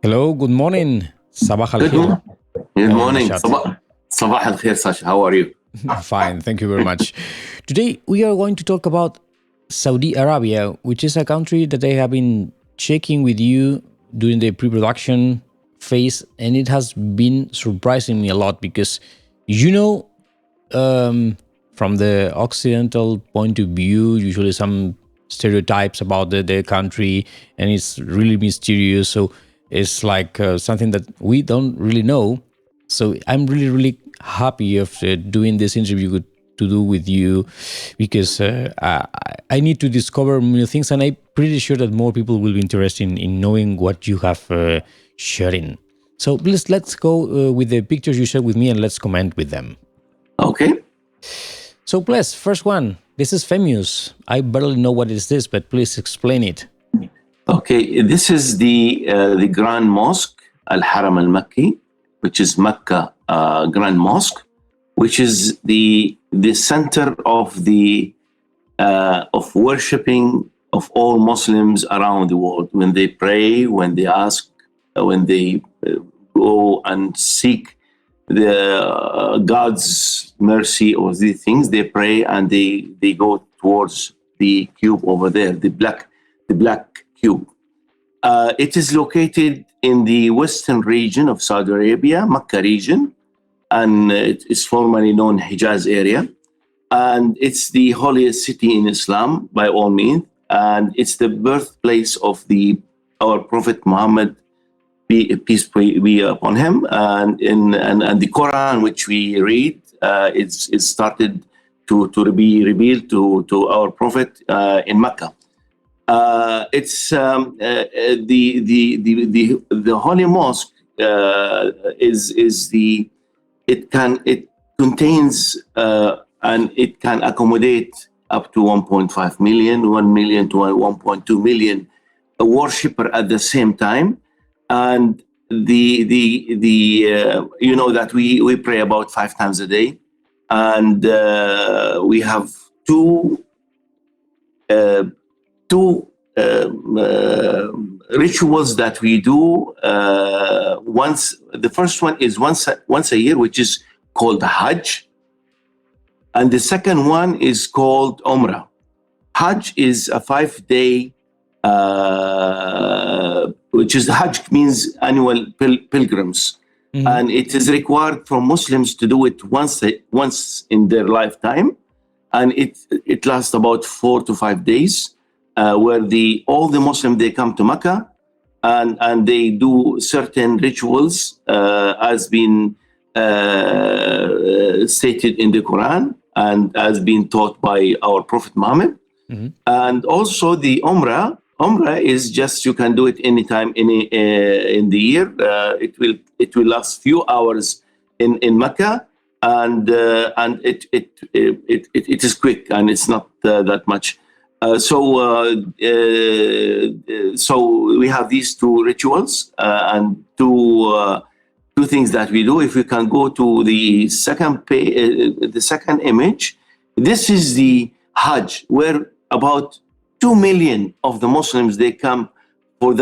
Hello, good morning. Sabah al Good khair. morning. Good morning. Nishad. Sabah al khair, Sasha. How are you? Fine, thank you very much. Today we are going to talk about Saudi Arabia, which is a country that I have been checking with you during the pre-production phase, and it has been surprising me a lot because, you know, from the Occidental point of view, usually some stereotypes about the country, and it's really mysterious. So it's like something that we don't really know. So I'm really, really happy of doing this interview to do with you because I need to discover new things, and I'm pretty sure that more people will be interested in knowing what you have sharing. So please let's go with the pictures you shared with me and let's comment with them. Okay. So please, first one. This is famous. I barely know what is this, but please explain it. Okay. This is the Grand Mosque, Al Haram Al Makki, which is Mecca Grand Mosque, which is the center of of worshiping of all Muslims around the world. When they pray, when they ask, when they go and seek the God's mercy or these things, they pray and they go towards the cube over there, the black cube. It is located in the western region of Saudi Arabia, Mecca region, and it is formerly known Hijaz area. And it's the holiest city in Islam by all means, and it's the birthplace of our Prophet Muhammad, peace be upon him, and the Quran which we read is started to be revealed to our Prophet in Mecca. It's the Holy Mosque it contains and it can accommodate up to 1.5 million, 1 million to 1.2 million worshipper at the same time. And you know that we pray about 5 times a day, and we have two rituals that we do. The first one is once a year, which is called Hajj, and the second one is called Umrah. Hajj is a 5-day. Which is Hajj means annual pilgrims, and it is required for Muslims to do it once in their lifetime, and it lasts about 4 to 5 days, where all the Muslims they come to Mecca, and they do certain rituals as been stated in the Quran and as been taught by our Prophet Muhammad. And also the Umrah is just you can do it anytime in the year. It will last few hours in Mecca, and it is quick and it's not that much. So we have these two rituals and two things that we do. If we can go to the second image, this is the Hajj, where about 2 million of the Muslims they come for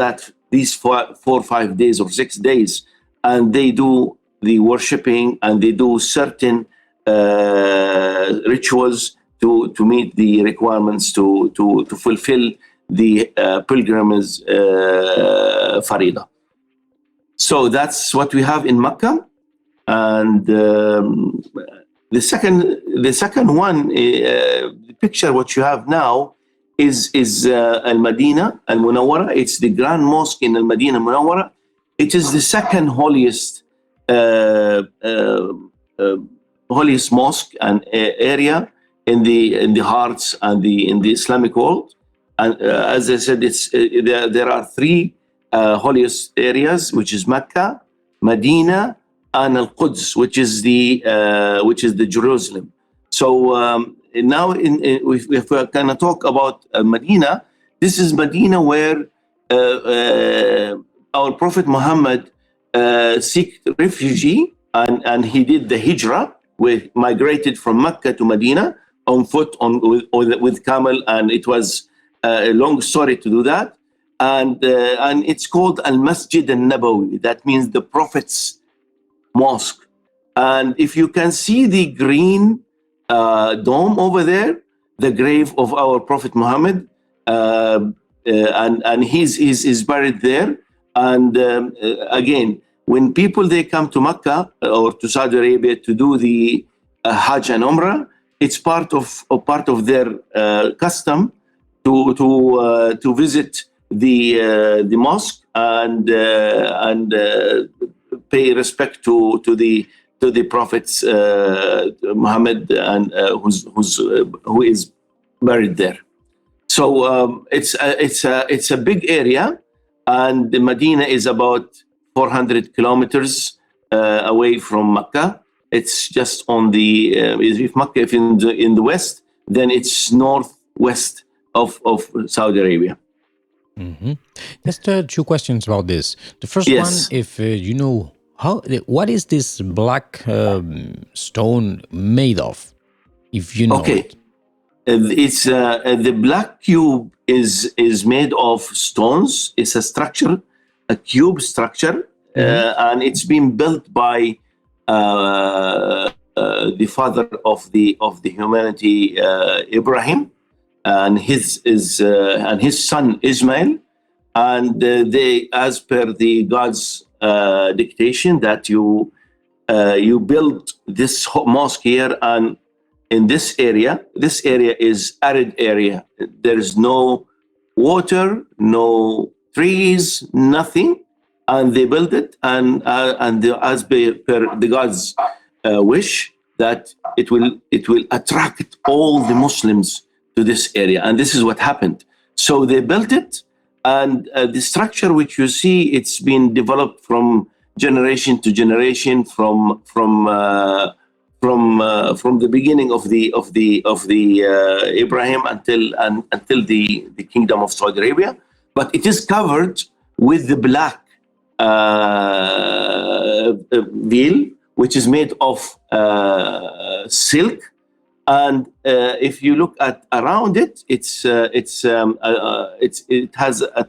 these 4 or 5 days or 6 days, and they do the worshipping and they do certain rituals to meet the requirements to fulfill the pilgrimage farida. So that's what we have in Mecca, and the second one, the picture what you have now is Al Madinah and Munawara. It's the Grand Mosque in Al Madinah and Munawara. It is the second holiest mosque and area in the hearts and in the Islamic world. And as I said, there are 3 holiest areas, which is Mecca, Medina, and Al Quds, which is the Jerusalem. So now, if we're going to talk about Medina, this is Medina where our Prophet Muhammad seek refugee, and he did the hijrah, migrated from Mecca to Medina on foot, with camel, and it was a long story to do that. and it's called Al Masjid Al Nabawi. That means the Prophet's Mosque. And if you can see the green dome over there, the grave of our Prophet Muhammad, and he's buried there. And again, when people they come to Mecca or to Saudi Arabia to do the Hajj and Umrah, it's part of their custom to visit the mosque and pay respect to the Prophet's Muhammad, and who is buried there. So it's a big area, and the Medina is about 400 kilometers away from Mecca. It's just on the if Mecca if in the west, then it's northwest of Saudi Arabia. Mm-hmm. Just two questions about this. The first Yes. one, if you know what is this black stone made of? If you know Okay. it. It's the black cube is made of stones. It's a structure, a cube structure, and it's been built by the father of the humanity, Ibrahim, and his son Ismail, and they, as per the God's dictation, that you build this mosque here, and in this area is arid area. There is no water, no trees, nothing, and they build it, and as per the God's wish, that it will attract all the Muslims to this area, and this is what happened. So they built it, and the structure which you see, it's been developed from generation to generation, from the beginning of the Ibrahim until the Kingdom of Saudi Arabia, but it is covered with the black veil, which is made of silk, and if you look at around it, it has a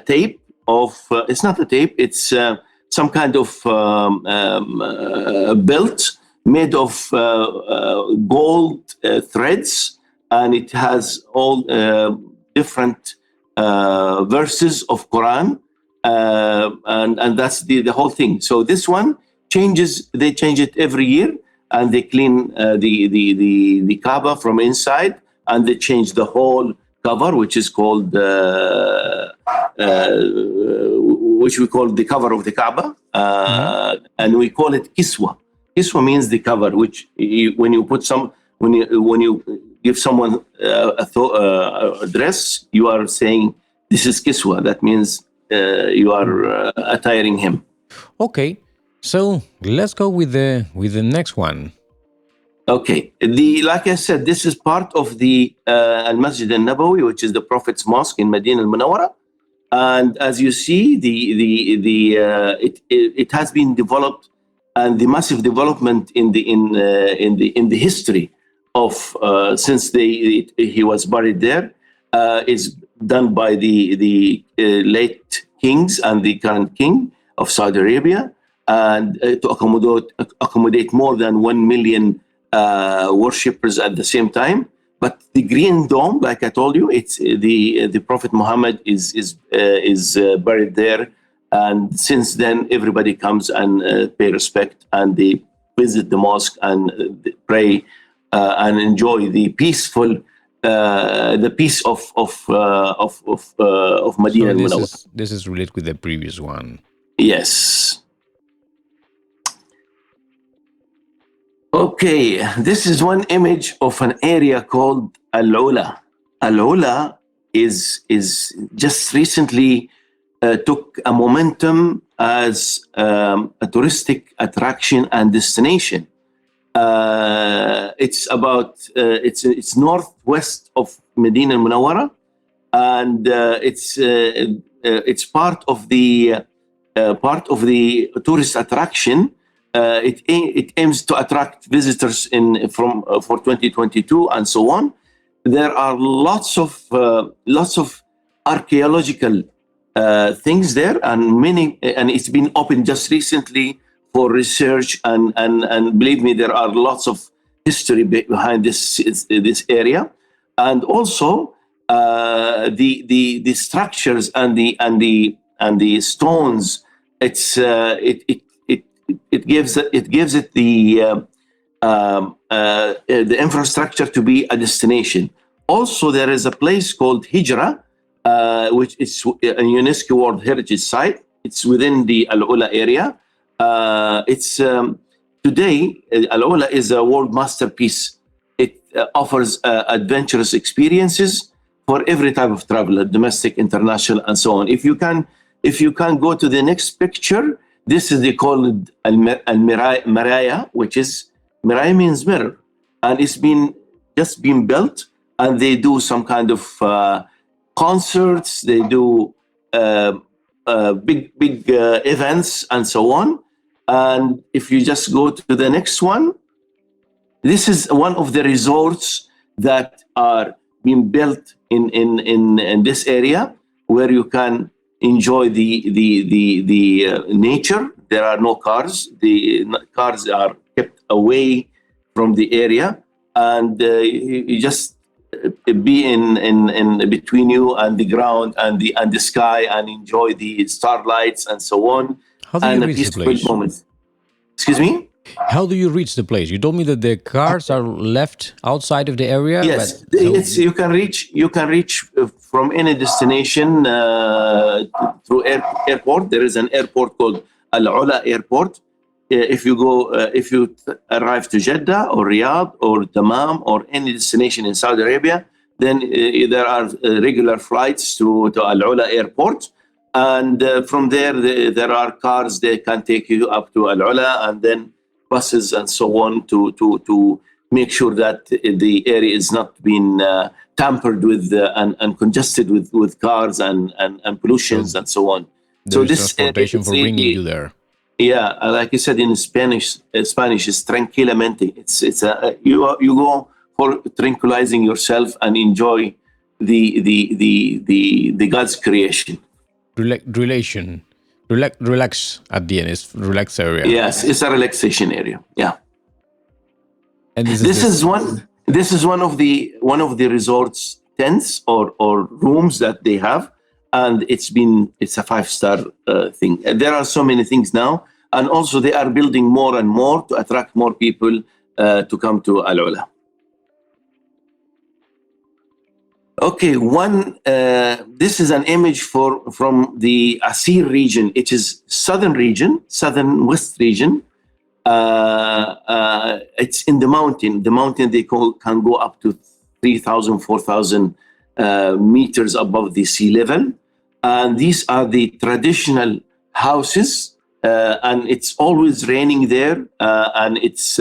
tape of it's not a tape, it's some kind of belt made of gold threads, and it has all different verses of Quran, and that's the whole thing. So this one changes; they change it every year, and they clean the Kaaba from inside, and they change the whole cover, which is called which we call the cover of the Kaaba, and we call it kiswa. Kiswa means the cover, which when you give someone a dress, you are saying this is kiswa. That means you are attiring him. Okay, so let's go with the next one. Okay, like I said, this is part of the Al Masjid Al Nabawi, which is the Prophet's Mosque in Madinah and Munawara. And as you see, it has been developed, and the massive development in the history of since he was buried there is done by the late kings and the current king of Saudi Arabia, and to accommodate more than 1 million worshippers at the same time. But the green dome, like I told you, it's the Prophet Muhammad is buried there, and since then everybody comes and pay respect, and they visit the mosque and pray and enjoy the peaceful the peace of Medina and Munawara. This is related with the previous one. Yes. Okay, this is one image of an area called Al-Ula. Al-Ula is just recently took a momentum as a touristic attraction and destination. It's about it's northwest of Medina and Munawara, and it's part of the tourist attraction. It aims to attract visitors for 2022 and so on. There are lots of archaeological things there, and it's been opened just recently for research, and believe me, there are lots of history behind this area, and also the structures and the stones. It gives it the infrastructure to be a destination. Also, there is a place called Hijra, which is a UNESCO World Heritage Site. It's within the Al-Ula area. Today, Al-Ula is a world masterpiece. It offers adventurous experiences for every type of traveler, domestic, international, and so on. If you can go to the next picture, this is called Al-Maraya, which is, Maraya means mirror, and it's just been built, and they do some kind of concerts, they do big events, and so on. And if you just go to the next one, this is one of the resorts that are being built in this area, where you can enjoy the nature. There are no cars. The cars are kept away from the area, and you just be in between you and the ground and the sky, and enjoy the starlights and so on. How do you reach the place? Moment. Excuse me? How do you reach the place? You told me that the cars are left outside of the area. Yes, you can reach from any destination through airport. There is an airport called Al-Ula Airport. If you arrive to Jeddah or Riyadh or Dammam or any destination in Saudi Arabia, then there are regular flights to Al-Ula Airport. And from there are cars that can take you up to Al-Ula, and then buses and so on to make sure that the area is not being tampered with and congested with cars and pollutions and so on. So this transportation for bringing you there. Yeah, like you said in Spanish is tranquilamente. You go for tranquilizing yourself and enjoy the God's creation. Relax at the end. It's relaxed area. Yes, it's a relaxation area. Yeah. And this is one of the resorts tents or rooms that they have, and it's a 5-star thing. There are so many things now, and also they are building more and more to attract more people to come to Al-Ula. Okay, this is an image from the Asir region. It is southern west region. It's in the mountain. The mountain can go up to 3,000, 4,000 meters above the sea level. And these are the traditional houses, and it's always raining there, and it's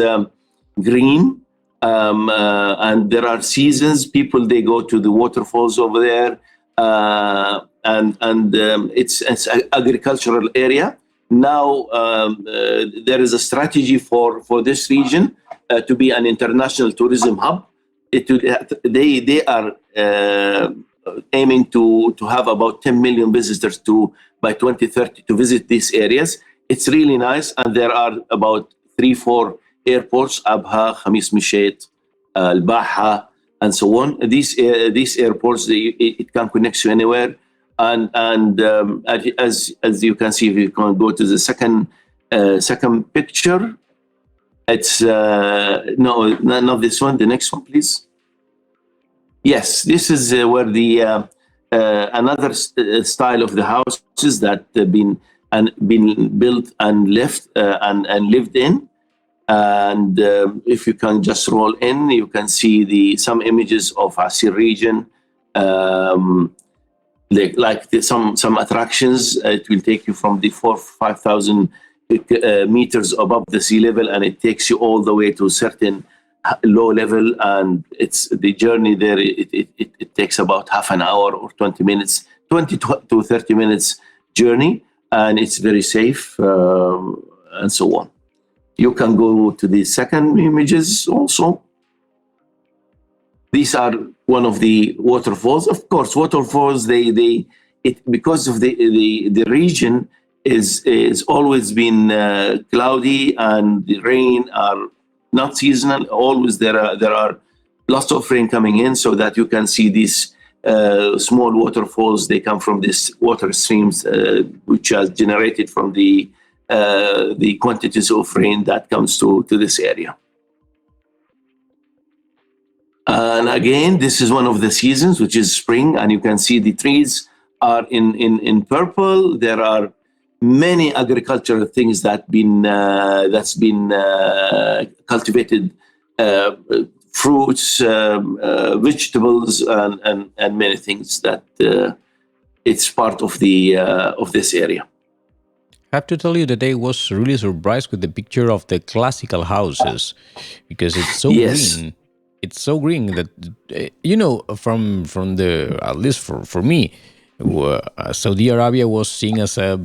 green. And there are seasons. People, they go to the waterfalls over there, and it's an agricultural area. Now there is a strategy for this region to be an international tourism hub. They are aiming to have about 10 million visitors by 2030 to visit these areas. It's really nice, and there are about 3-4 airports: Abha, Khamis Mishet, Al-Baha, and so on. These airports, it can connect you anywhere. And as you can see, if you can go to the second picture, it's no, not this one. The next one, please. Yes, this is where the another style of the houses that been built and left and lived in. And if you can just roll in, you can see some images of Asir region. Some attractions. It will take you from the 4,000-5,000 meters above the sea level, and it takes you all the way to a certain low level. And it's the journey there. It takes about half an hour or 20 to 30 minutes journey, and it's very safe and so on. You can go to the second images also. these are one of the waterfalls. Of course, waterfalls, because of the region is always been cloudy, and the rain are not seasonal. Always there are lots of rain coming in, so that you can see these small waterfalls. They come from these water streams, which are generated from the quantities of rain that comes to this area. And again, this is one of the seasons, which is spring, and you can see the trees are in purple. There are many agricultural things that's been cultivated, fruits, vegetables, and many things that it's part of this area. I have to tell you that I was really surprised with the picture of the classical houses, because it's so Yes. green. It's so green that from the, at least for me, Saudi Arabia was seen as a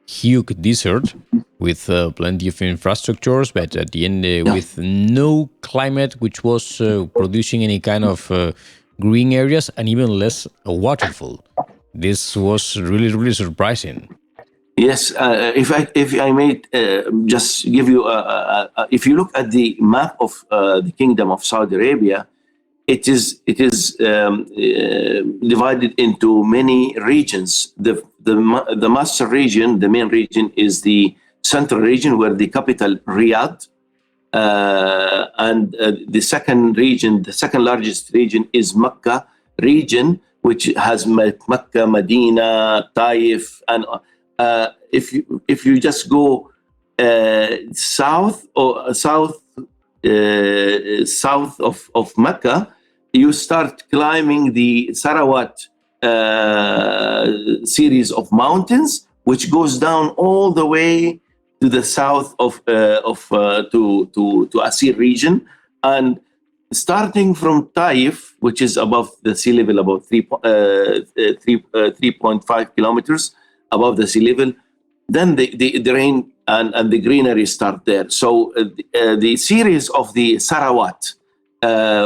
huge desert with plenty of infrastructures, but at the end with no climate which was producing any kind of green areas, and even less a waterfall. This was really surprising. Yes, if I may just give you, if you look at the map of the Kingdom of Saudi Arabia, it is divided into many regions. The master region, the main region, is the central region, where the capital Riyadh, and the second region, the second largest region, is Mecca region, which has Mecca, Medina, Taif, and if you just go south of Mecca, you start climbing the Sarawat series of mountains, which goes down all the way to the south to Asir region, and starting from Taif, which is above the sea level, about 3.5 kilometers above the sea level, then the rain and the greenery start there. So the series of the Sarawat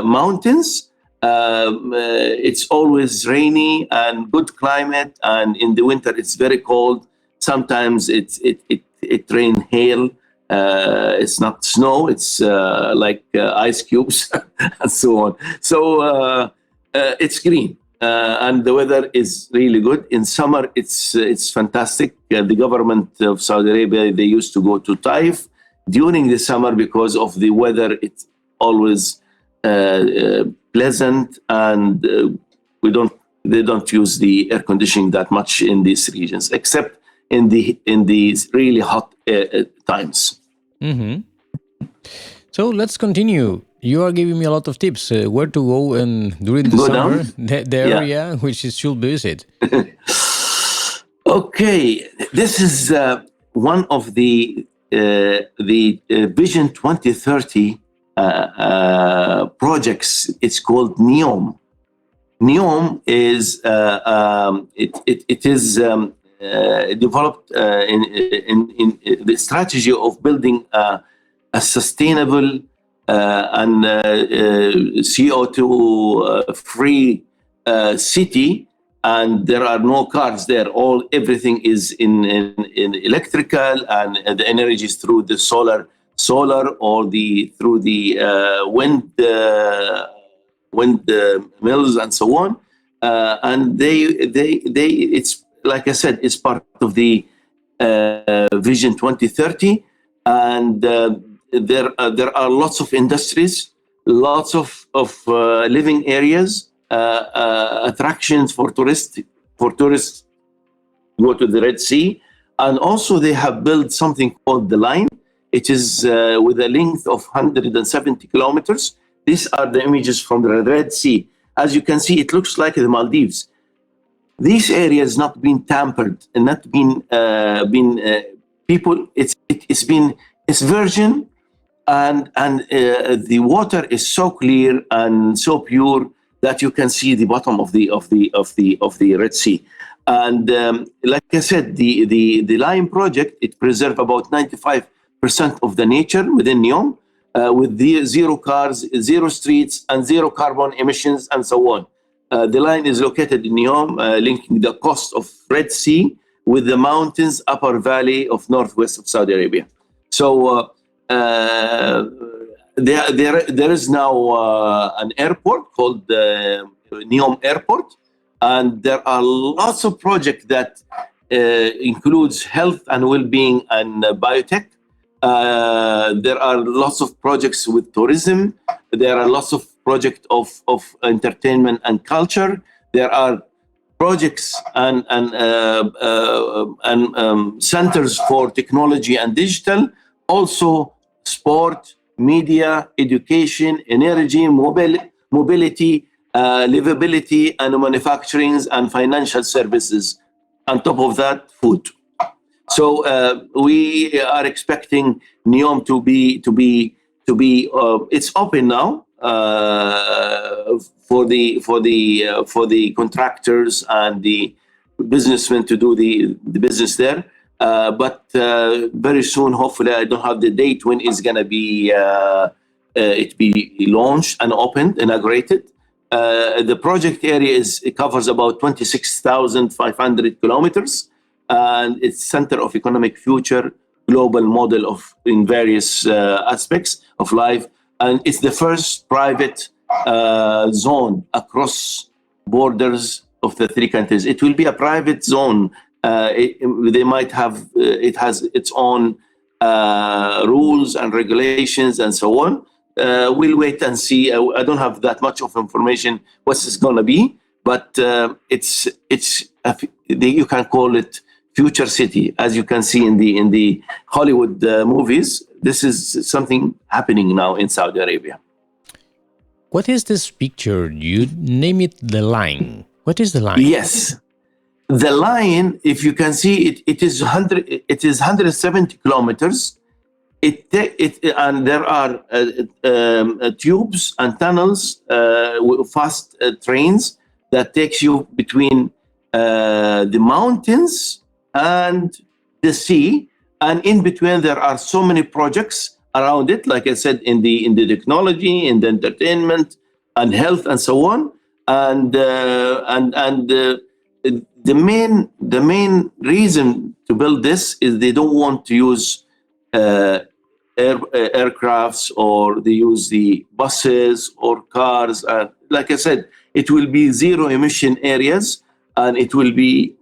mountains, it's always rainy and good climate, and in the winter it's very cold. Sometimes it rain hail. It's not snow. It's like ice cubes and so on. So it's green. And the weather is really good. In summer, it's fantastic. The government of Saudi Arabia, they used to go to Taif during the summer because of the weather. It's always pleasant, and they don't use the air conditioning that much in these regions, except in these really hot times. Mm-hmm. So let's continue. You are giving me a lot of tips where to go, and during the summer, the area which is should visit. Okay, this is one of the Vision 2030 projects. It's called NEOM. NEOM is it is developed in the strategy of building a sustainable and CO2 free city, and there are no cars there. Everything is in electrical, and the energy is through the solar or through the wind mills and so on. And it's like I said, it's part of the Vision 2030, and there are lots of industries, lots of living areas, attractions for tourists go to the Red Sea. And also they have built something called the Line. It is with a length of 170 kilometers. These are the images from the Red Sea. As you can see, it looks like the Maldives. This area has not been tampered and not been people. It's virgin, and the water is so clear and so pure that you can see the bottom of the Red Sea. And like I said, the Lime project, it preserves about 95% of the nature within NEOM. with the zero cars, zero streets, and zero carbon emissions, and so on. The line is located in Neom, linking the coast of Red Sea with the mountains upper valley of northwest of Saudi Arabia. So there is now an airport called Neom Airport, and there are lots of projects that includes health and well-being and biotech. There are lots of projects with tourism. There are lots of projects of entertainment and culture. There are projects and centers for technology and digital. Also, sport, media, education, energy, mobility, livability, and manufacturing and financial services. On top of that, food. So we are expecting Neom to be. It's open now for the contractors and the businessmen to do the business there. But very soon, hopefully, I don't have the date when it's gonna be it be launched and opened, inaugurated. The project area it covers about 26,500 kilometers, and it's center of economic future, global model of in various aspects of life, and it's the first private zone across borders of the three countries. It will be a private zone. They might have it has its own rules and regulations and so on. We'll wait and see. I don't have that much of information what it's going to be, but you can call it future city, as you can see in the Hollywood movies. This is something happening now in Saudi Arabia. What is this picture? You name it the line. What is the line? Yes, the line. If you can see it is 100. It is 170 kilometers. And there are tubes and tunnels, fast trains that takes you between the mountains and the sea, and in between there are so many projects around it. Like I said, in the technology, in the entertainment, and health, and so on. And the main reason to build this is they don't want to use aircrafts, or they use the buses or cars. Like I said, it will be zero emission areas, and it will be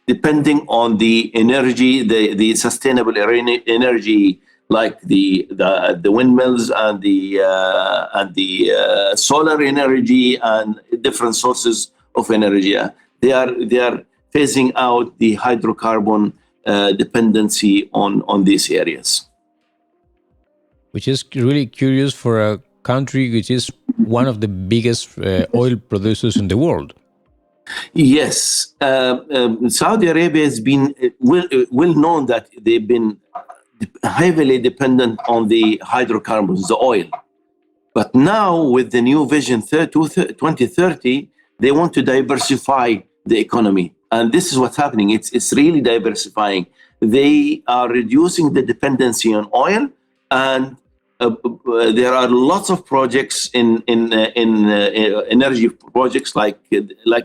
depending on the energy, the sustainable energy, like the windmills and the solar energy and different sources of energy. They are phasing out the hydrocarbon dependency on these areas. Which is really curious for a country which is one of the biggest oil producers in the world. Yes, Saudi Arabia has been well known that they've been heavily dependent on the hydrocarbons, the oil. But now with the new Vision 2030, they want to diversify the economy. And this is what's happening. It's really diversifying. They are reducing the dependency on oil, and there are lots of projects in energy projects, like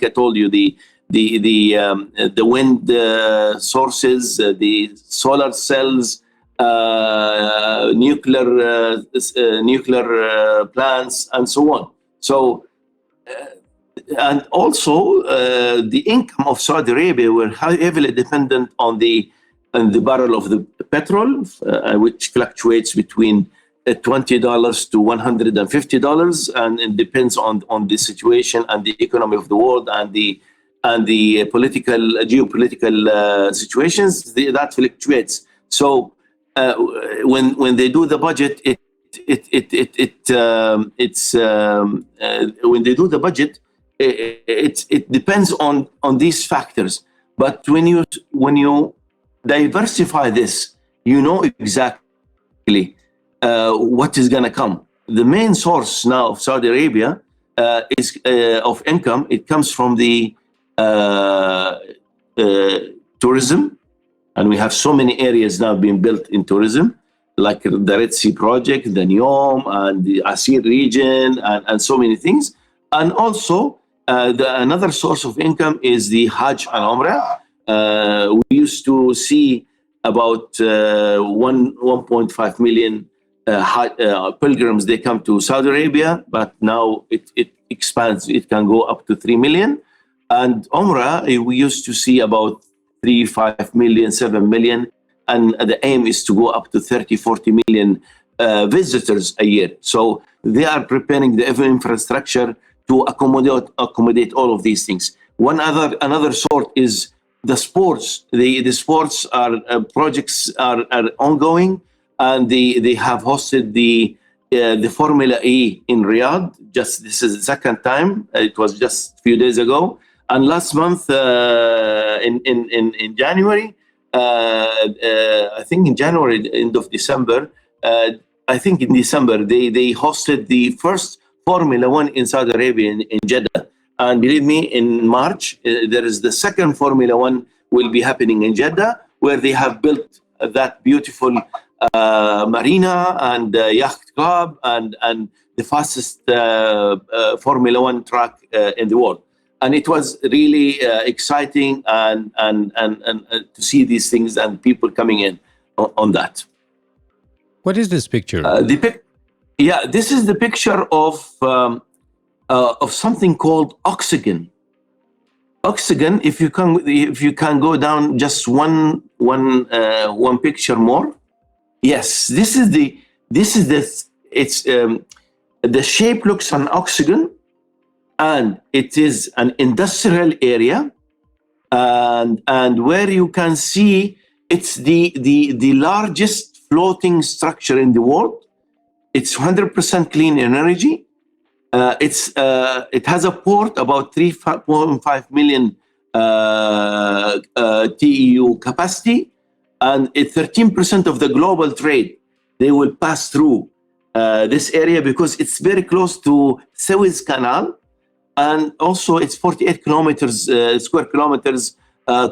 I told you, the wind sources, the solar cells, nuclear plants, and so on. So, and also the income of Saudi Arabia were heavily dependent on the barrel of the petrol, which fluctuates between $20 to $150, and it depends on the situation and the economy of the world and the geopolitical situations. That fluctuates. So when they do the budget, when they do the budget, it depends on these factors. But when you diversify this, you know exactly what is going to come. The main source now of Saudi Arabia is of income. It comes from the tourism, and we have so many areas now being built in tourism. like the Red Sea project, the Neom, and the Asir region, and so many things. And also, another source of income is the Hajj and Umrah. We used to see about 1.5 million pilgrims. They come to Saudi Arabia, but now it expands. It can go up to 3 million. And Umrah, we used to see about 3, 5 million, 7 million. And the aim is to go up to 30, 40 million visitors a year. So they are preparing the infrastructure to accommodate all of these things. Another sort is the sports. The sports projects are ongoing, and they have hosted the Formula E in Riyadh. This is the second time. It was just a few days ago, and last month in January. I think in January, end of December, I think in December, they hosted the first Formula One in Saudi Arabia in Jeddah. And believe me, in March, there is the second Formula One will be happening in Jeddah, where they have built that beautiful marina and yacht club and the fastest Formula One track in the world. And it was really exciting and to see these things and people coming in on that. What is this picture? This is the picture of something called oxygen. Oxygen. If you can go down just one picture more. Yes, this is the. It's the shape looks an oxygen. And it is an industrial area, and where you can see it's the largest floating structure in the world. It's 100% clean energy. It has a port about 3.5 million TEU capacity, and 13% of the global trade they will pass through this area because it's very close to Suez Canal. And also, it's 48 square kilometers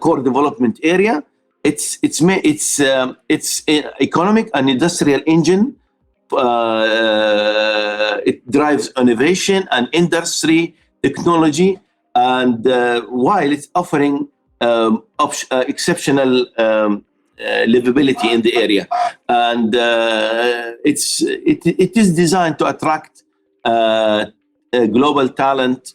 core development area. It's economic and industrial engine. It drives innovation and industry technology, and while it's offering exceptional livability in the area, and it is designed to attract global talent,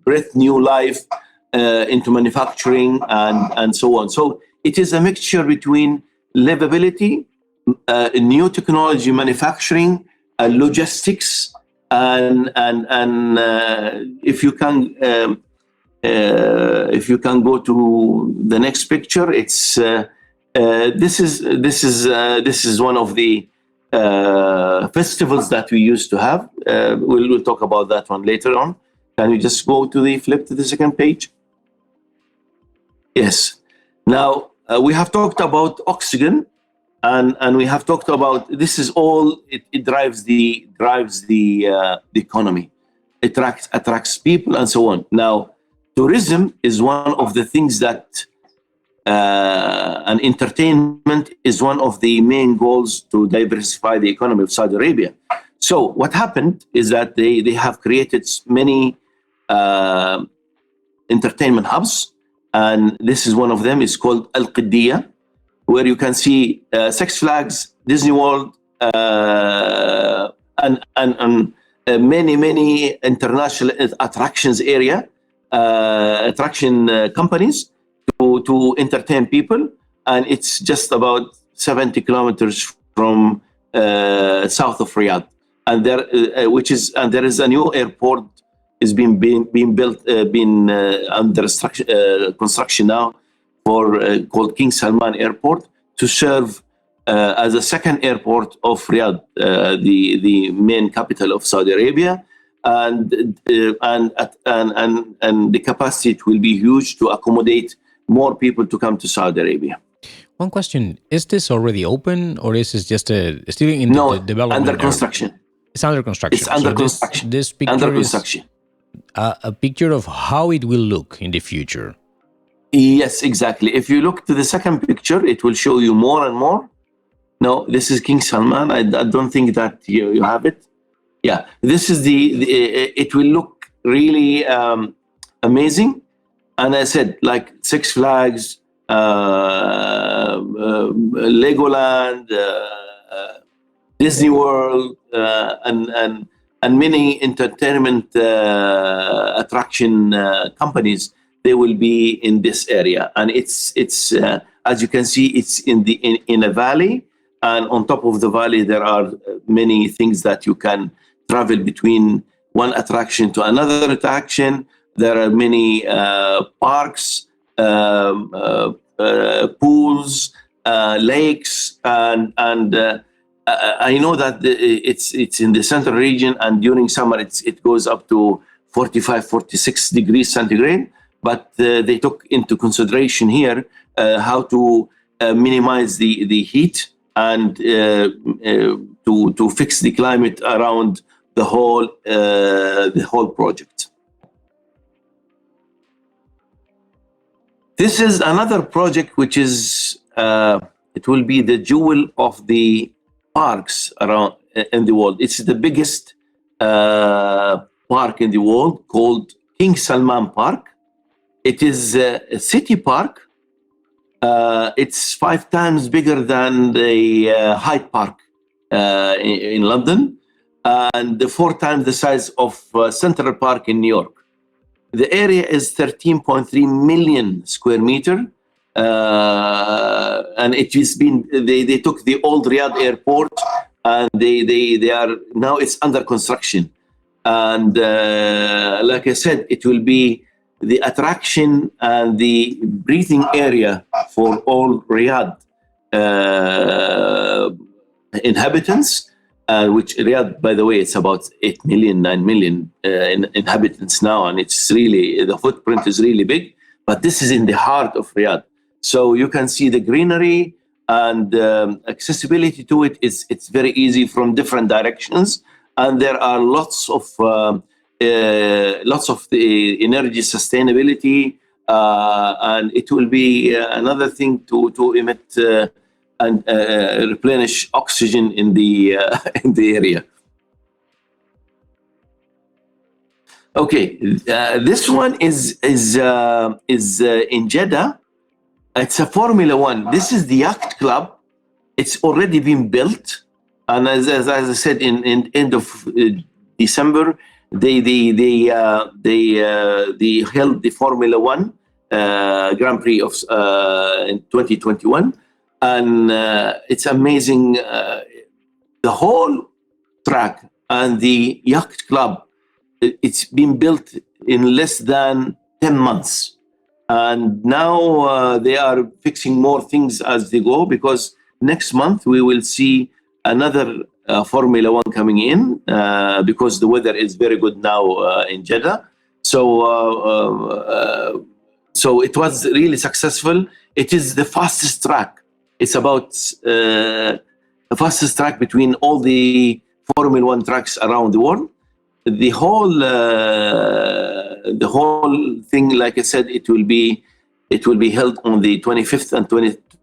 breathe new life into manufacturing and so on. So it is a mixture between livability, new technology, manufacturing, logistics, and if you can go to the next picture, it's this is one of the festivals that we used to have. We'll talk about that one later on. Can you just flip to the second page? Yes. Now we have talked about oxygen, and we have talked about this is all. It drives the economy. It attracts people and so on. Now, tourism is one of the things that. And entertainment is one of the main goals to diversify the economy of Saudi Arabia. So what happened is that they have created many entertainment hubs, and this is one of them. It's called Al Qiddiya, where you can see Six Flags, Disney World, and many international attractions area, attraction companies to entertain people, and it's just about 70 kilometers from south of Riyadh, and there is a new airport is being built, under construction now called King Salman Airport to serve as a second airport of Riyadh, the main capital of Saudi Arabia. And the capacity it will be huge to accommodate more people to come to Saudi Arabia. One question: is this already open, or is this just still in the development? Under construction. It's under construction. It's under construction. This picture under construction. Is a picture of how it will look in the future. Yes, exactly. If you look to the second picture, it will show you more and more. No, this is King Salman. I don't think that you have it. Yeah, this is it will look really amazing. And I said, like Six Flags, Legoland, Disney World, and many entertainment attraction companies. They will be in this area, and it's as you can see, it's in a valley, and on top of the valley there are many things that you can travel between one attraction to another attraction. There are many parks, pools, lakes, and I know that it's in the central region, and during summer it goes up to 45, 46 degrees centigrade. But they took into consideration here how to minimize the heat and to fix the climate around the whole project. This is another project which is it will be the jewel of the parks around in the world. It's the biggest park in the world, called King Salman Park. It is a city park. It's 5 times bigger than the Hyde Park in London, and 4 times the size of Central Park in New York. The area is 13.3 million square meter, and it has been. They took the old Riyadh airport, and they are now it's under construction. And like I said, it will be the attraction and the breathing area for all Riyadh inhabitants, which Riyadh, by the way, it's about 8 million, 9 million inhabitants now, and it's really, the footprint is really big, but this is in the heart of Riyadh. So you can see the greenery, and accessibility to it it's very easy from different directions, and there are lots of the energy sustainability, and it will be another thing to emit and replenish oxygen in the area. Okay, this one is in Jeddah. It's a Formula One. This is the yacht club. It's already been built, and as I said, in end of December, they held the Formula One Grand Prix of in 2021, and it's amazing. The whole track and the yacht club, it's been built in less than 10 months. And now they are fixing more things as they go, because next month we will see another Formula One coming in, because the weather is very good now in Jeddah. So it was really successful. It is the fastest track. It's about the fastest track between all the Formula One tracks around the world. The whole thing, like I said, it will be held on the 25th and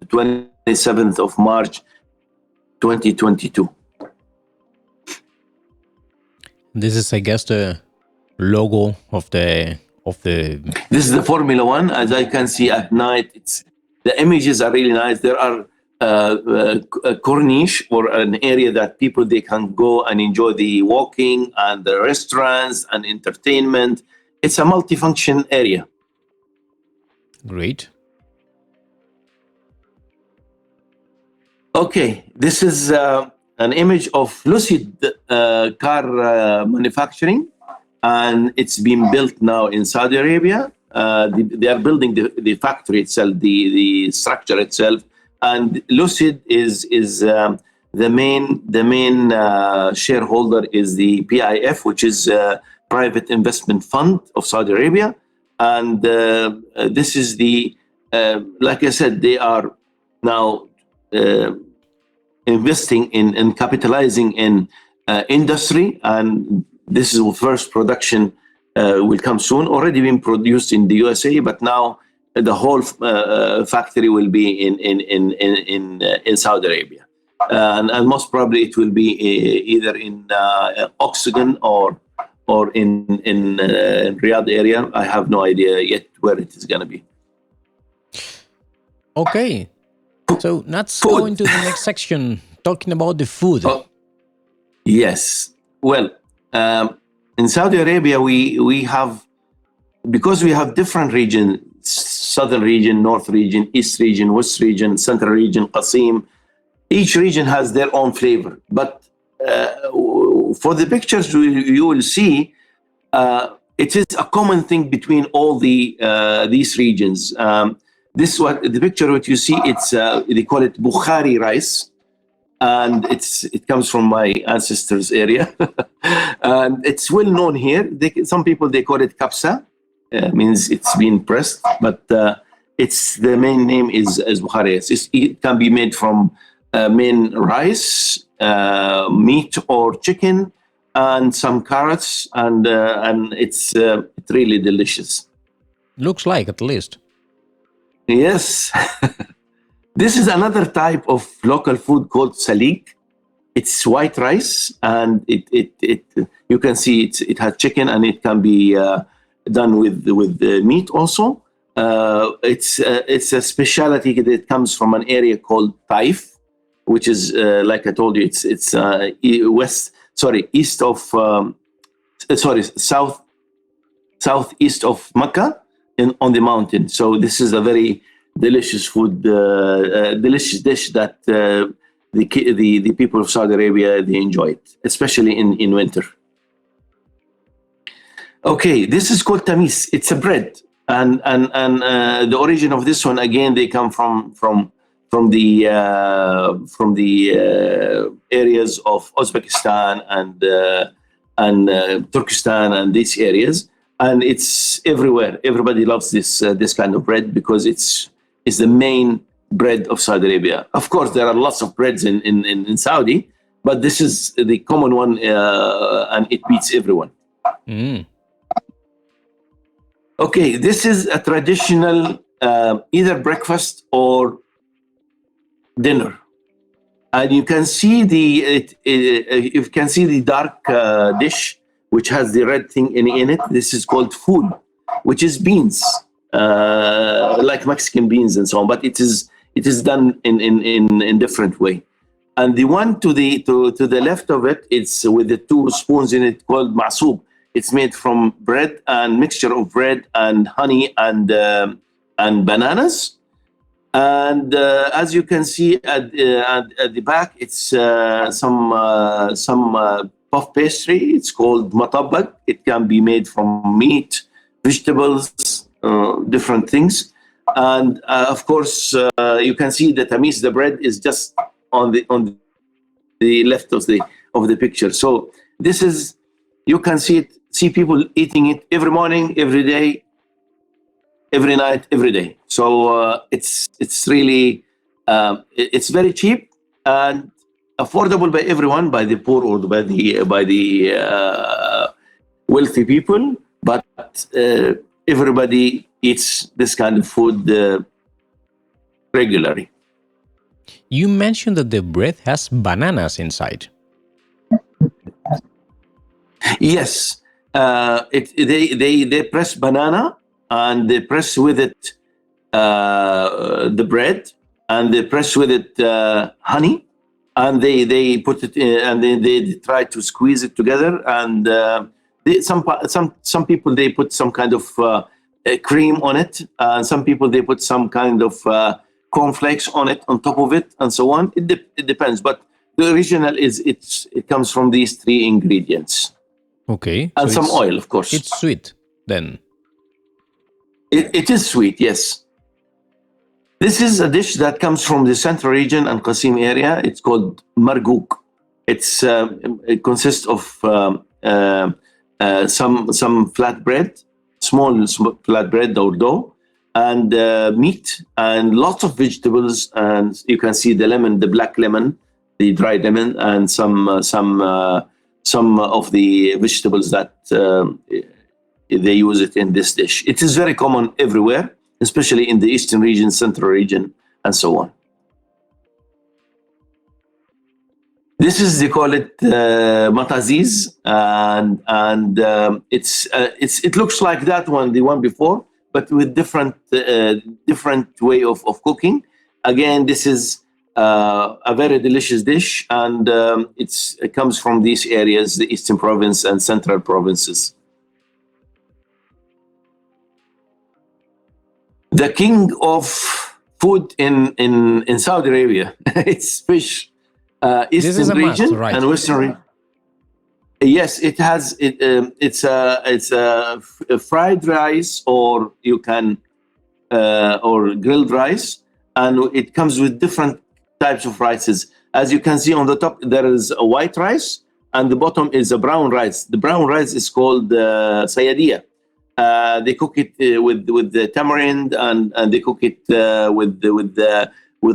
27th of March 2022. This is, I guess, the logo of the. This is the Formula One. As I can see at night, the images are really nice. There are a corniche, or an area that people, they can go and enjoy the walking and the restaurants and entertainment. It's a multifunction area. Great. Okay, this is an image of Lucid car manufacturing, and it's been built now in Saudi Arabia. They are building the factory itself, the structure itself, and Lucid is the main shareholder is the PIF, which is Private Investment Fund of Saudi Arabia, and this is the like I said, they are now investing in capitalizing in industry, and this is the first production will come soon. Already been produced in the USA, but now the whole factory will be in Saudi Arabia. and most probably it will be either in Oxygen or in Riyadh area. I have no idea yet where it is going to be. Okay, so let's Food. go into the next section, talking about the food. Oh, yes. Well, in Saudi Arabia, we have, because we have different regions: southern region, north region, east region, west region, central region, Qasim. Each region has their own flavor. But for the pictures you will see, it is a common thing between all these regions. This what the picture what you see. It's they call it Bukhari rice, and it comes from my ancestors' area, and it's well known here. Some people they call it kapsa, means it's been pressed, but it's the main name is Bukhari rice. It can be made from main rice, meat or chicken, and some carrots, and it's really delicious. Looks like, at least. Yes. This is another type of local food called salik. It's white rice, and it you can see it has chicken, and it can be done with meat also. It's a specialty that comes from an area called Taif, which is like I told you, it's east of southeast of Mecca, on the mountain. So this is a very delicious food, delicious dish that the people of Saudi Arabia, they enjoy it, especially in winter. Okay, this is called tamis. It's a bread, and the origin of this one, again, they come from the areas of Uzbekistan and Turkestan and these areas, and it's everywhere. Everybody loves this kind of bread because it's the main bread of Saudi Arabia. Of course, there are lots of breads in Saudi, but this is the common one, and it beats everyone. Mm. Okay, this is a traditional either breakfast or dinner, and you can see the dark dish which has the red thing in it. This is called food, which is beans, like Mexican beans and so on, but it is done in different way. And the one to the left of it, it's with the two spoons in it, called ma'soub. It's made from bread and mixture of bread and honey and bananas. And as you can see at the back, it's some puff pastry. It's called matabak. It can be made from meat, vegetables, different things. And of course, you can see that tamis, the bread, is just on the left of the picture. So this is, you can see people eating it every morning, every day, every night, every day. So it's really it's very cheap and affordable by everyone, by the poor or by the wealthy people. But everybody eats this kind of food regularly. You mentioned that the bread has bananas inside. Yes, they press banana, and they press with it the bread, and they press with it honey, and they put it in, and they try to squeeze it together. And some people, they put some kind of cream on it, and some people, they put some kind of cornflakes on it, on top of it, and so on. It depends, but the original is it comes from these three ingredients. Okay. And so some oil, of course. It's sweet then. It is sweet, yes. This is a dish that comes from the central region and Qasim area. It's called Merguc. It consists of some flatbread, small flatbread or dough, and meat, and lots of vegetables. And you can see the lemon, the black lemon, the dried lemon, and some of the vegetables that they use it in this dish. It is very common everywhere, especially in the eastern region, central region, and so on. This is, they call it mataziz, and it looks like that one, the one before, but with different way of cooking. Again, this is a very delicious dish, and it comes from these areas, the Eastern Province and Central Provinces. The king of food in Saudi Arabia, it's fish. Eastern region, must, right? And Western region. Yes, it has. It's a fried rice, or you can or grilled rice, and it comes with different types of rices. As you can see on the top, there is a white rice, and the bottom is a brown rice. The brown rice is called sayadiyah. They cook it with the tamarind, and they cook it with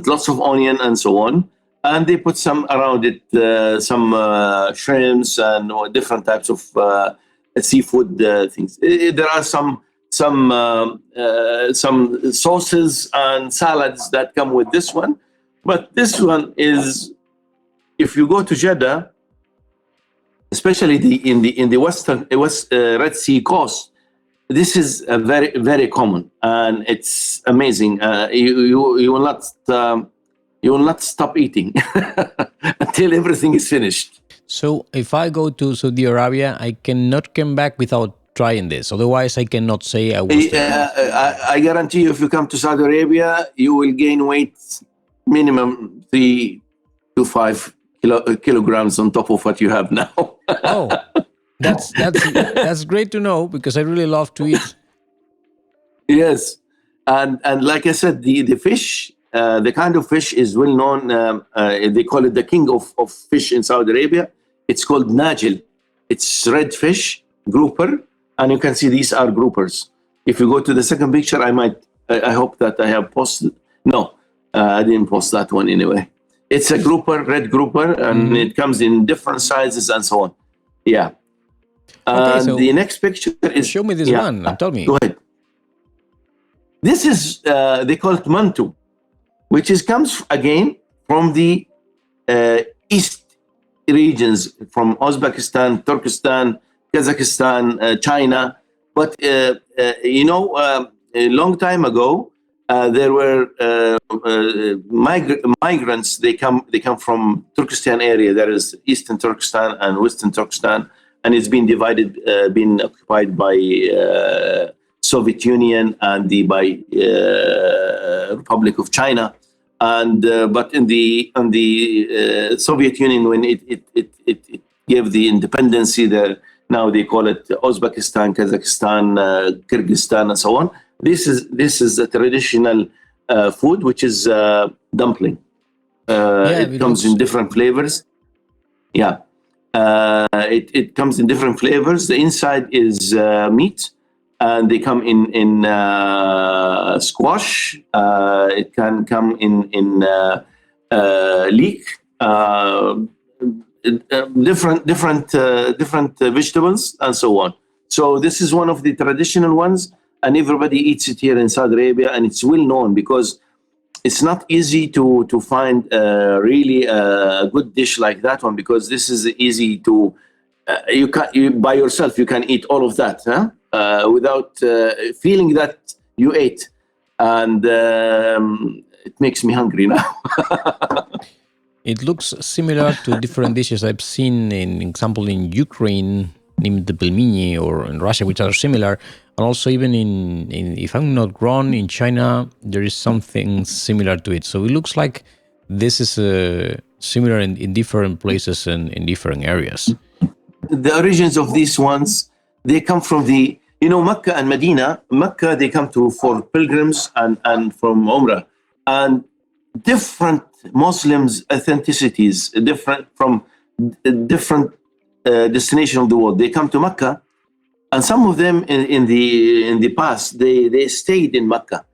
lots of onion and so on. And they put some around it, some shrimps and different types of seafood things. There are some sauces and salads that come with this one, but this one is, if you go to Jeddah, especially in the West Red Sea coast, this is very, very common, and it's amazing. You will not. You will not stop eating until everything is finished. So if I go to Saudi Arabia, I cannot come back without trying this. Otherwise, I cannot say I was there. I guarantee you, if you come to Saudi Arabia, you will gain weight minimum 3 to 5 kilograms on top of what you have now. Oh, that's great to know, because I really love to eat. Yes, and like I said, the fish. The kind of fish is well known. They call it the king of fish in Saudi Arabia. It's called najil. It's red fish, grouper, and you can see these are groupers. If you go to the second picture, I hope that I have posted. No, I didn't post that one anyway. It's a grouper, red grouper, and it comes in different sizes and so on. Yeah. Okay, so the next picture is... Show me this one. Tell me. Go ahead. This is, they call it mantu, which comes again from the east regions, from Uzbekistan, Turkestan, Kazakhstan, China. But a long time ago, there were migrants. They come from Turkestan area. There is Eastern Turkestan and Western Turkestan, and it's been divided, been occupied by Soviet Union and by Republic of China. And but in the Soviet Union, when it gave the independency, there now they call it Uzbekistan, Kazakhstan, Kyrgyzstan, and so on. This is a traditional food, which is dumpling. It comes in different flavors. Yeah, it comes in different flavors. The inside is meat, and they come in squash. It can come in leek, different vegetables, and so on. So this is one of the traditional ones, and everybody eats it here in Saudi Arabia, and it's well known because it's not easy to find really a good dish like that one, because this is easy to you by yourself you can eat all of that, huh? Without feeling that you ate, and it makes me hungry now. It looks similar to different dishes I've seen, in example, in Ukraine, named the pelmeni, or in Russia, which are similar, and also even in if I'm not wrong, in China there is something similar to it. So it looks like this is similar in different places and in different areas. The origins of these ones, they come from the, Mecca and Medina. Mecca, they come to for pilgrims and from Umrah, and different Muslims' ethnicities, different from different destination of the world. They come to Mecca, and some of them in the past they stayed in Mecca,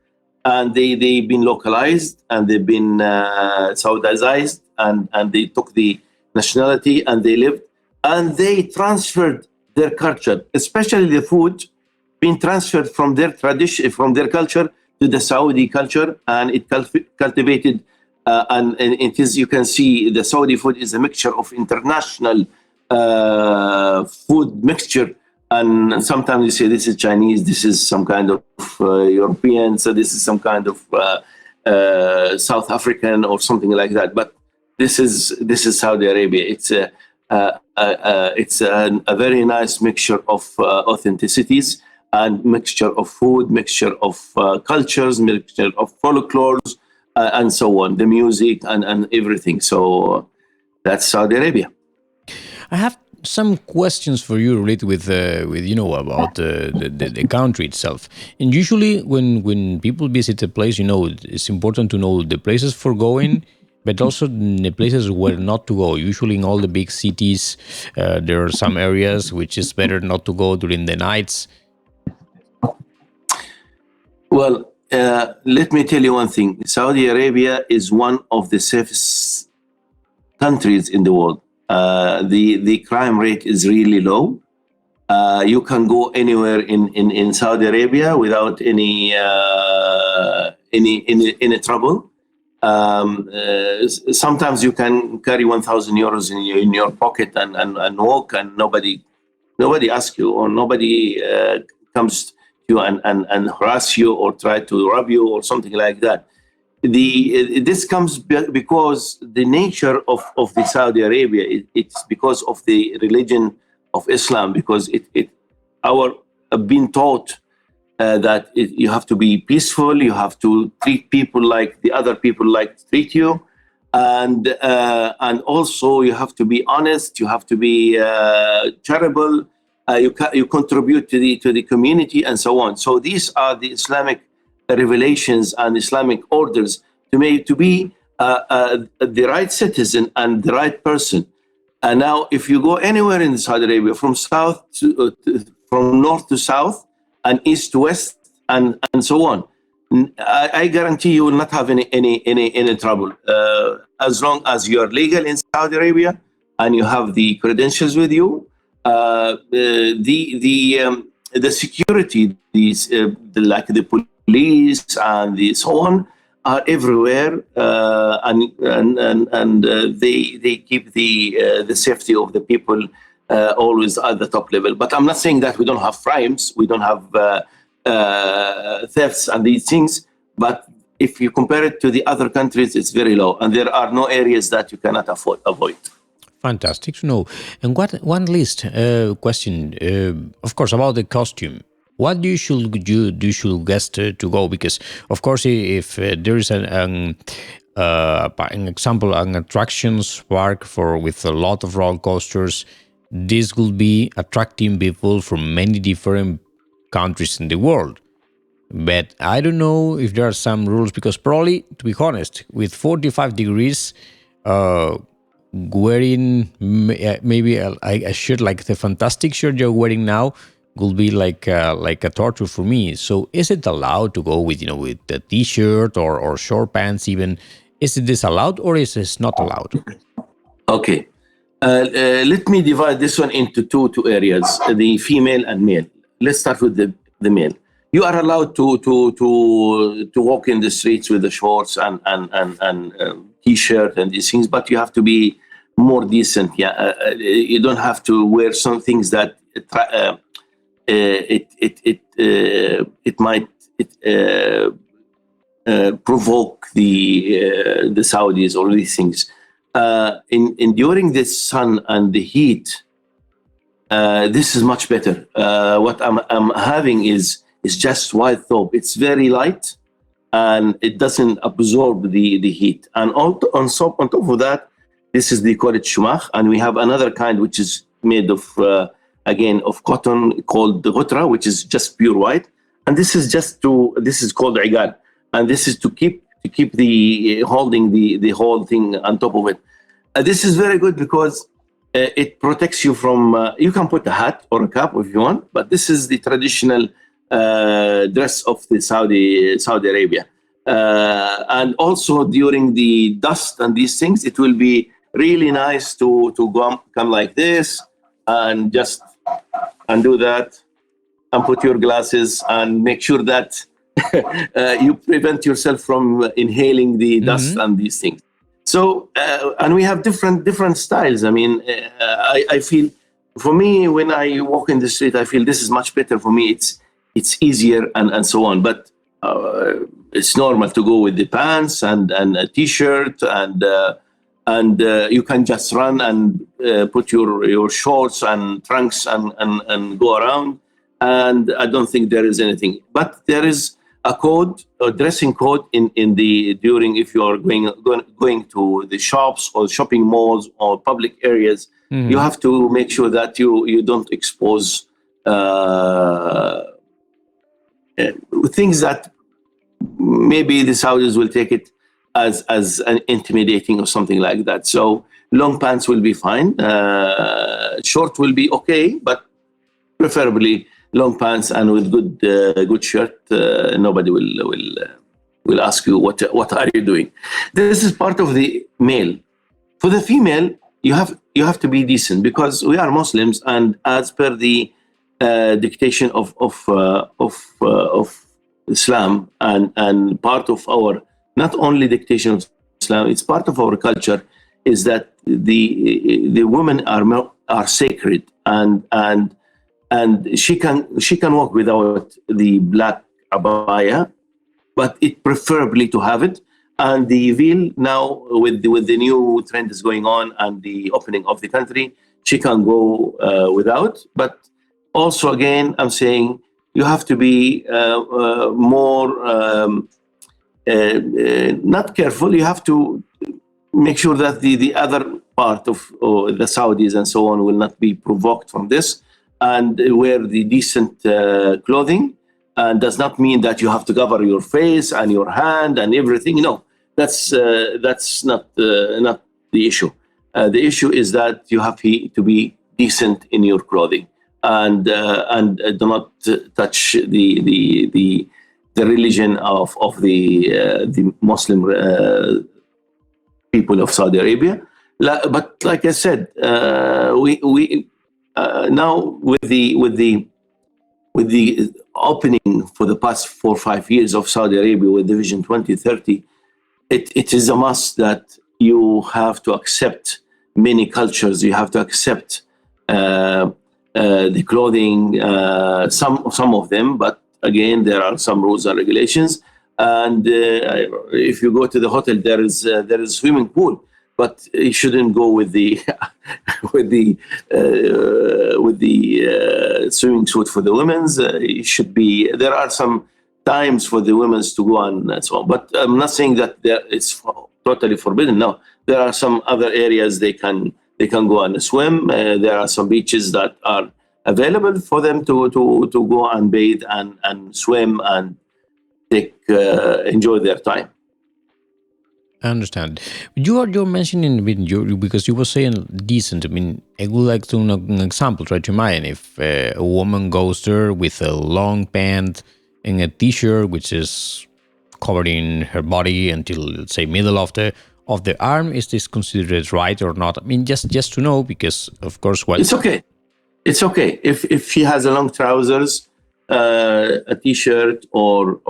and they've been localized, and they've been Saudized, and they took the nationality, and they lived, and they transferred their culture, especially the food, being transferred from their tradition, from their culture to the Saudi culture, and it cultivated and it is, you can see the Saudi food is a mixture of international food mixture. And sometimes you say this is Chinese, this is some kind of European, so this is some kind of South African or something like that. But this is Saudi Arabia. It's a very nice mixture of authenticities and mixture of food, mixture of cultures, mixture of folklores, and so on, the music and everything. So that's Saudi Arabia. I have some questions for you related with about the country itself. And usually when people visit a place, it's important to know the places for going, but also the places where not to go. Usually in all the big cities, there are some areas which is better not to go during the nights. Well, let me tell you one thing. Saudi Arabia is one of the safest countries in the world. The crime rate is really low. You can go anywhere in Saudi Arabia without any trouble. Sometimes you can carry 1,000 euros in your pocket and walk, and nobody asks you, or nobody comes to you and harass you or try to rob you or something like that. This comes because the nature of the Saudi Arabia, it's because of the religion of Islam, because our been taught that you have to be peaceful, you have to treat people like the other people like to treat you, and also you have to be honest, you have to be charitable, you contribute to the community, and so on. So these are the Islamic revelations and Islamic orders to be the right citizen and the right person. And now, if you go anywhere in Saudi Arabia, from from north to south, and east to west, and so on, I guarantee you will not have any trouble as long as you are legal in Saudi Arabia and you have the credentials with you. The security, like the police and so on, are everywhere, and they keep the safety of the people always at the top level. But I'm not saying that we don't have crimes, we don't have thefts and these things. But if you compare it to the other countries, it's very low, and there are no areas that you cannot avoid. Fantastic to know. And one last question, of course, about the costume. What do you should guest to go? Because of course, if there is an example, an attractions park with a lot of roller coasters, this will be attracting people from many different countries in the world. But I don't know if there are some rules, because probably, to be honest, with 45 degrees, wearing maybe a shirt like the fantastic shirt you're wearing now will be like a torture for me. So is it allowed to go with with a t-shirt or short pants even? Is this allowed or is this not allowed? Okay. Let me divide this one into two areas, the female and male. Let's start with the male. You are allowed to walk in the streets with the shorts and t-shirt and these things, but you have to be more decent. Yeah, you don't have to wear some things that it might provoke the Saudis or these things. During the sun and the heat, this is much better. What I'm having is just white thobe. It's very light and it doesn't absorb the heat. And on top of that, this is the called shumakh, and we have another kind which is made of again of cotton called the ghutra, which is just pure white. And this is called igal, and this is to keep the holding the whole thing on top of it. This is very good because it protects you from. You can put a hat or a cap if you want, but this is the traditional dress of the Saudi Arabia. And also during the dust and these things, it will be really nice to come like this and just do that and put your glasses and make sure that you prevent yourself from inhaling the dust and these things. So, and we have different styles. I mean, I feel, for me, when I walk in the street, I feel this is much better for me. It's easier and so on. But it's normal to go with the pants and a t-shirt and you can just run and put your shorts and trunks and go around. And I don't think there is anything. But there is a code, a dressing code during if you are going to the shops or shopping malls or public areas. You have to make sure that you don't expose things that maybe the Saudis will take it as an intimidating or something like that. So long pants will be fine. Short will be okay, but preferably long pants and with good shirt. Nobody will ask you what are you doing. This is part of the male. For the female, you have to be decent because we are Muslims, and as per the dictation of Islam and part of our, not only dictation of Islam, it's part of our culture, is that the women are sacred and she can walk without the black abaya, but it preferably to have it. And the veil now with the new trend is going on and the opening of the country, she can go without. But also, again, I'm saying you have to be more not careful. You have to make sure that the other part of the Saudis and so on will not be provoked from this, and wear the decent clothing. And does not mean that you have to cover your face and your hand and everything. No, that's not the issue. The issue is that you have to be decent in your clothing and do not touch the religion of the Muslim people of Saudi Arabia. But like I said, we now with the opening for the past 4 or 5 years of Saudi Arabia with the Vision 2030, it is a must that you have to accept many cultures. You have to accept the clothing, some of them, but again, there are some rules and regulations. And if you go to the hotel, there is a swimming pool, but you shouldn't go with the swimming suit for the women's. It should be. There are some times for the women's to go and so on. But I'm not saying that it's totally forbidden. No, there are some other areas they can go and swim. There are some beaches that are available for them to go and bathe and swim and enjoy their time. I understand. You're mentioning because you were saying decent. I mean, I would like to know an example. Try to imagine if a woman goes there with a long pant and a t-shirt which is covering her body until, let's say, middle of the arm. Is this considered right or not? I mean, just to know, because of course, it's okay. It's okay if she has a long trousers, a t-shirt or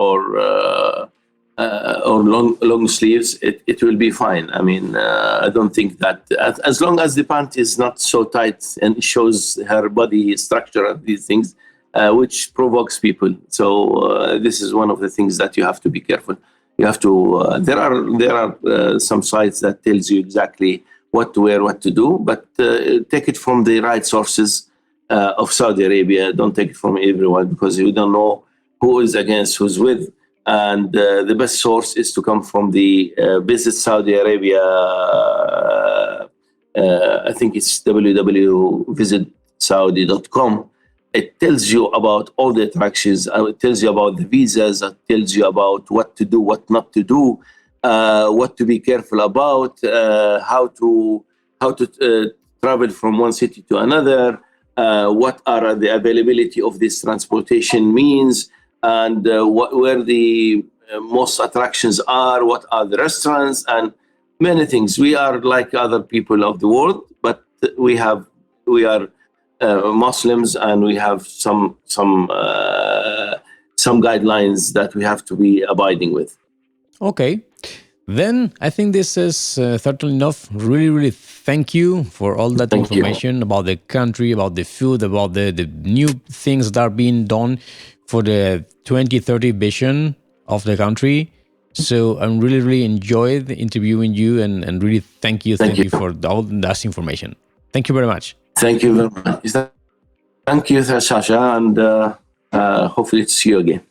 long sleeves, it will be fine. I mean, I don't think that as long as the pant is not so tight and shows her body structure and these things, which provokes people. So this is one of the things that you have to be careful. You have to. There are some sites that tells you exactly what to wear, what to do, but take it from the right sources of Saudi Arabia. Don't take it from everyone, because you don't know who is against, who's with. And the best source is to come from the Visit Saudi Arabia. I think it's www.visitsaudi.com. It tells you about all the attractions. It tells you about the visas. It tells you about what to do, what not to do, what to be careful about, how to travel from one city to another, what are the availability of this transportation means, and where the most attractions are, what are the restaurants, and many things. We are like other people of the world, but we are Muslims, and we have some some guidelines that we have to be abiding with. Okay. Then I think this is certainly enough. Really, really thank you for all that Thank you. information about the country, about the food, about the new things that are being done for the 2030 vision of the country. So I'm really, really enjoyed interviewing you and really thank you for all that information. Thank you very much. Thank you very much. Thank you, Sasha, and hopefully to see you again.